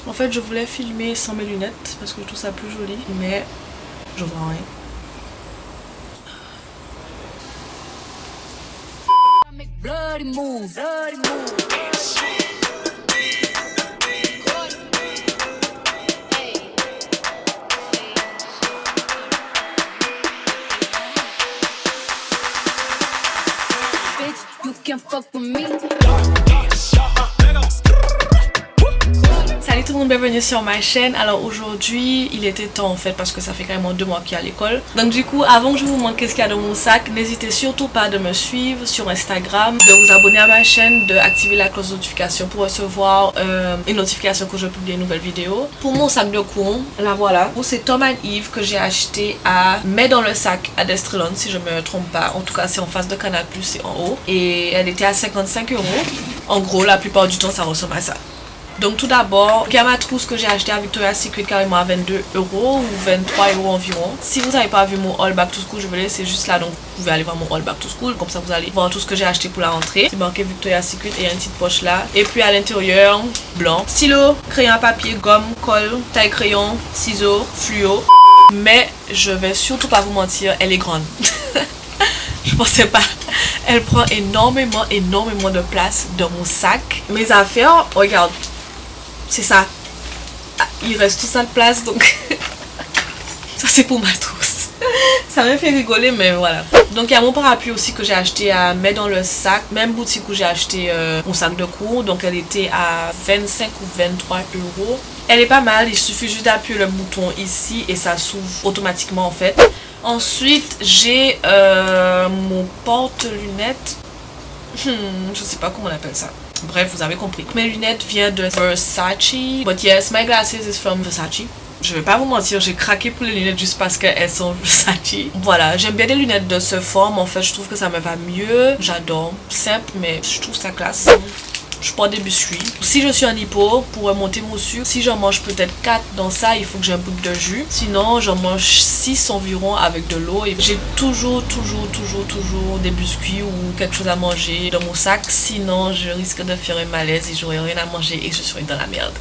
En fait, je voulais filmer sans mes lunettes parce que je trouve ça plus joli, mais je vois rien. Bloody move, bloody move. Bitch, you can fuck with me. Salut tout le monde, bienvenue sur ma chaîne. Alors aujourd'hui, il était temps en fait parce que ça fait carrément 2 mois qu'il est à l'école. Donc du coup, avant que je vous montre qu'est-ce qu'il y a dans mon sac, n'hésitez surtout pas de me suivre sur Instagram, de vous abonner à ma chaîne, d'activer la cloche de notification pour recevoir une notification que je publie une nouvelle vidéo. Pour mon sac de cours, la voilà. C'est Tom & Eve que j'ai acheté à Mets dans le sac à Destrelon si je me trompe pas. En tout cas, c'est en face de Canal+, c'est en haut. Et elle était à 55 €. En gros, la plupart du temps, ça ressemble à ça. Donc tout d'abord, il y a ma trousse que j'ai acheté à Victoria's Secret carrément à 22 € ou 23 € environ. Si vous n'avez pas vu mon haul back to school, je vais laisser juste là, donc vous pouvez aller voir mon haul back to school, comme ça vous allez voir tout ce que j'ai acheté pour la rentrée. C'est marqué Victoria's Secret et il y a une petite poche là. Et puis à l'intérieur, blanc, stylo, crayon à papier, gomme, colle, taille crayon, ciseaux, fluo. Mais je vais surtout pas vous mentir, elle est grande. Je pensais pas. Elle prend énormément de place dans mon sac. Mes affaires, regarde. C'est ça. Ah, il reste tout ça de place, donc ça c'est pour ma trousse. Ça me fait rigoler, mais voilà. Donc il y a mon parapluie aussi que j'ai acheté à Mets dans le sac. Même boutique où j'ai acheté mon sac de cours. Donc elle était à 25 ou 23 €. Elle est pas mal, il suffit juste d'appuyer le bouton ici et ça s'ouvre automatiquement en fait. Ensuite j'ai mon porte-lunettes. Je sais pas comment on appelle ça. Bref, vous avez compris. Mes lunettes viennent de Versace. But yes, my glasses is from Versace. Je vais pas vous mentir, j'ai craqué pour les lunettes juste parce qu'elles sont Versace. Voilà, j'aime bien les lunettes de ce forme. En fait, je trouve que ça me va mieux. J'adore. Simple, mais je trouve ça classe. Je prends des biscuits. Si je suis en hypo, pour remonter mon sucre, si j'en mange peut-être 4 dans ça, il faut que j'ai un bout de jus. Sinon, j'en mange 6 environ avec de l'eau. Et j'ai toujours des biscuits ou quelque chose à manger dans mon sac. Sinon, je risque de faire un malaise et j'aurai rien à manger et je serai dans la merde.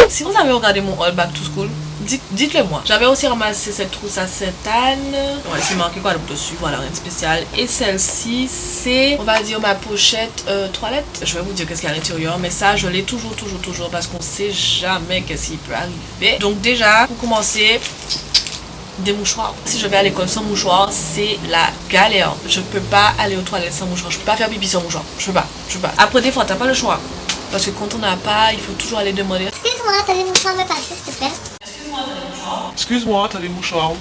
Si vous avez regardé mon haul back to school, dites-le moi. J'avais aussi ramassé cette trousse à Sainte-Anne. Ouais, c'est marqué quoi dessus, voilà, rien de spécial. Et celle-ci, c'est, on va dire, ma pochette toilette. Je vais vous dire qu'est-ce qu'il y a à l'intérieur, mais ça, je l'ai toujours parce qu'on sait jamais qu'est-ce qui peut arriver. Donc déjà, pour commencer, des mouchoirs. Si je vais à l'école sans mouchoir, c'est la galère. Je peux pas aller aux toilettes sans mouchoir. Je peux pas faire pipi sans mouchoir. Je peux pas. Après, des fois, t'as pas le choix. Parce que quand on n'a pas, il faut toujours aller demander. Excuse-moi, t'as des mouchoirs à me passer, s'il te plaît? Excuse-moi, t'as des mouchoirs?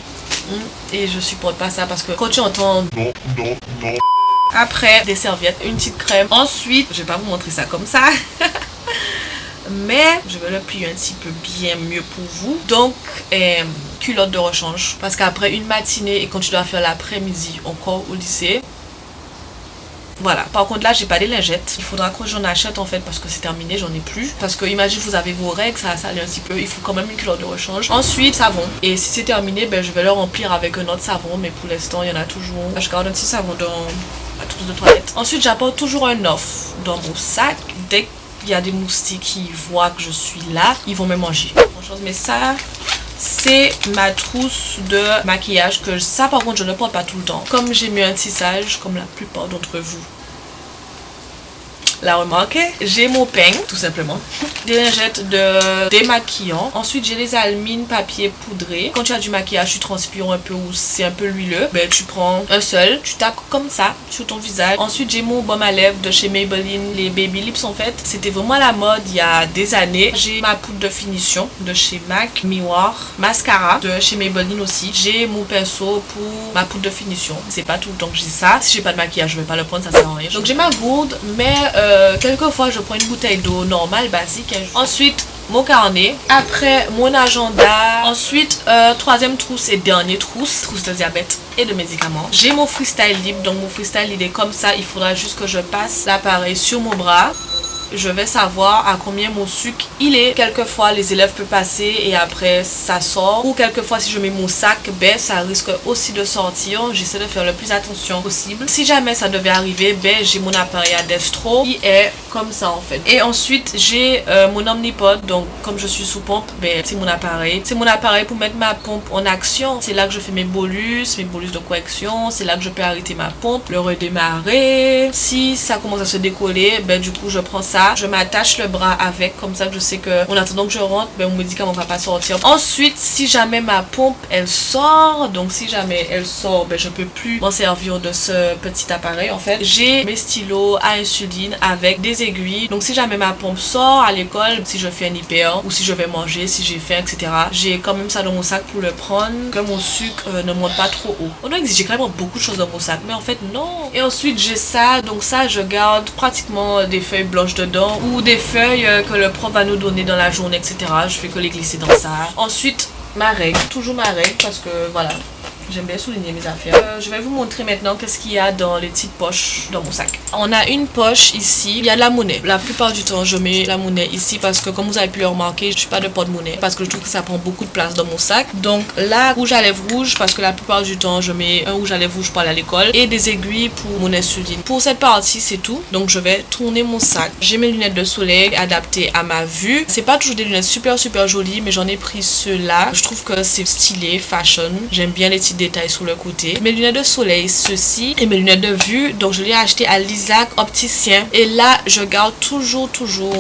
Et je supporte pas ça parce que quand tu entends Non. Après, des serviettes, une petite crème. Ensuite, je vais pas vous montrer ça comme ça. Mais je vais le plier un petit peu bien mieux pour vous. Donc, culotte de rechange. Parce qu'après une matinée et quand tu dois faire l'après-midi encore au lycée. Voilà, par contre là j'ai pas des lingettes. Il faudra que j'en achète en fait parce que c'est terminé, j'en ai plus. Parce que imagine vous avez vos règles, ça allait un petit peu. Il faut quand même une culotte de rechange. Ensuite savon. Et si c'est terminé, ben je vais le remplir avec un autre savon. Mais pour l'instant il y en a toujours. Je garde un petit savon dans la trousse de toilette. Ensuite j'apporte toujours un offre dans mon sac. Dès qu'il y a des moustiques qui voient que je suis là, ils vont me manger. Mais ça, c'est ma trousse de maquillage que ça par contre je ne porte pas tout le temps. Comme j'ai mis un tissage comme la plupart d'entre vous la remarque, j'ai mon peigne tout simplement, des lingettes de démaquillant. Ensuite j'ai les almines papier poudré. Quand tu as du maquillage tu transpires un peu ou c'est un peu huileux, ben tu prends un seul, tu tapes comme ça sur ton visage. Ensuite j'ai mon baume à lèvres de chez Maybelline, les Baby Lips en fait. C'était vraiment à la mode il y a des années. J'ai ma poudre de finition de chez MAC, miroir, mascara de chez Maybelline aussi. J'ai mon pinceau pour ma poudre de finition. C'est pas tout le temps que j'ai ça. Si j'ai pas de maquillage je vais pas le prendre, ça sert à rien. Donc j'ai ma gourde, mais quelquefois je prends une bouteille d'eau normale basique. Ensuite mon carnet, après mon agenda, ensuite troisième trousse et dernière trousse de diabète et de médicaments. J'ai mon freestyle libre, donc mon freestyle il est comme ça. Il faudra juste que je passe l'appareil sur mon bras je vais savoir à combien mon sucre il est. Quelquefois les élèves peuvent passer et après ça sort, ou quelquefois si je mets mon sac, ben ça risque aussi de sortir. J'essaie de faire le plus attention possible. Si jamais ça devait arriver, ben j'ai mon appareil à dextro qui est comme ça en fait. Et ensuite j'ai mon Omnipod, donc comme je suis sous pompe, ben c'est mon appareil. C'est mon appareil pour mettre ma pompe en action. C'est là que je fais mes bolus de correction. C'est là que je peux arrêter ma pompe, le redémarrer. Si ça commence à se décoller, ben du coup je prends ça, je m'attache le bras avec, comme ça que je sais que en attendant que je rentre, ben mon médicament va pas sortir. Ensuite, si jamais ma pompe elle sort, donc si jamais elle sort, ben je peux plus m'en servir de ce petit appareil en fait. J'ai mes stylos à insuline avec des aiguilles. Donc si jamais ma pompe sort à l'école, si je fais un hyper ou si je vais manger, si j'ai faim, etc., j'ai quand même ça dans mon sac pour le prendre, que mon sucre ne monte pas trop haut. On doit exiger quand même beaucoup de choses dans mon sac, mais en fait non. Et ensuite j'ai ça, donc ça je garde pratiquement des feuilles blanches dedans ou des feuilles que le prof va nous donner dans la journée, etc. Je fais que les glisser dans ça. Ensuite ma règle, toujours ma règle parce que voilà, j'aime bien souligner mes affaires. Je vais vous montrer maintenant qu'est-ce qu'il y a dans les petites poches dans mon sac. On a une poche ici, il y a de la monnaie. La plupart du temps, je mets la monnaie ici parce que comme vous avez pu le remarquer, je suis pas de porte-monnaie parce que je trouve que ça prend beaucoup de place dans mon sac. Donc là, rouge à lèvres rouge parce que la plupart du temps, je mets un rouge à lèvres rouge pour aller à l'école et des aiguilles pour mon insuline. Pour cette partie, c'est tout. Donc je vais tourner mon sac. J'ai mes lunettes de soleil adaptées à ma vue. C'est pas toujours des lunettes super jolies, mais j'en ai pris ceux-là. Je trouve que c'est stylé, fashion. J'aime bien les petits détails sur le côté. Mes lunettes de soleil, ceci, et mes lunettes de vue, donc je l'ai acheté à l'Isaac opticien. Et là, je garde toujours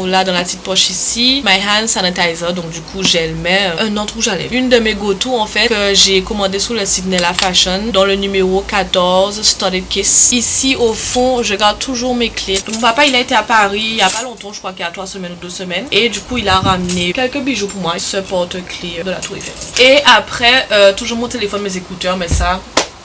là dans la petite poche ici, my hand sanitizer, donc du coup, j'ai un autre rouge à lèvres. Une de mes go-to en fait, que j'ai commandé sur le site Nella Fashion, dans le numéro 14, Studded Kiss. Ici, au fond, je garde toujours mes clés. Donc, mon papa, il a été à Paris il y a pas longtemps, je crois qu'il y a 3 semaines ou 2 semaines. Et du coup, il a ramené quelques bijoux pour moi. Ce porte-clés de la Tour Eiffel. Et après, toujours mon téléphone, mes écouteurs, mais ça,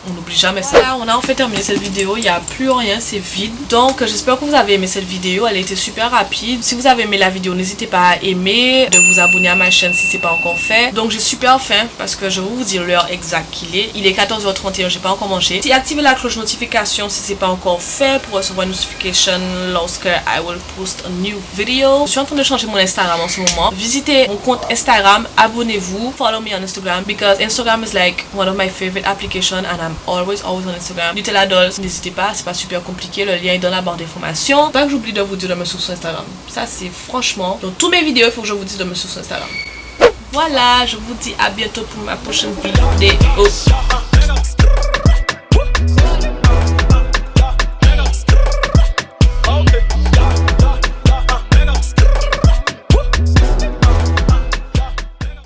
on n'oublie jamais ça. Voilà, on a en fait terminé cette vidéo. Il n'y a plus rien, c'est vide. Donc j'espère que vous avez aimé cette vidéo. Elle a été super rapide. Si vous avez aimé la vidéo, n'hésitez pas à aimer, de vous abonner à ma chaîne si c'est pas encore fait. Donc j'ai super faim parce que je vais vous dire l'heure exacte qu'il est. Il est 14h31, j'ai pas encore mangé. Si activez la cloche notification si c'est pas encore fait pour recevoir une notification lorsque I will post a new video. Je suis en train de changer mon Instagram en ce moment. Visitez mon compte Instagram, abonnez-vous, follow me on Instagram because Instagram is like one of my favorite applications and I'm always on Instagram. Nutella Dolls, n'hésitez pas, c'est pas super compliqué, le lien est dans la barre d'informations. Pas que j'oublie de vous dire de me suivre sur Instagram. Ça c'est franchement, dans toutes mes vidéos, il faut que je vous dise de me suivre sur Instagram. Voilà, je vous dis à bientôt pour ma prochaine vidéo.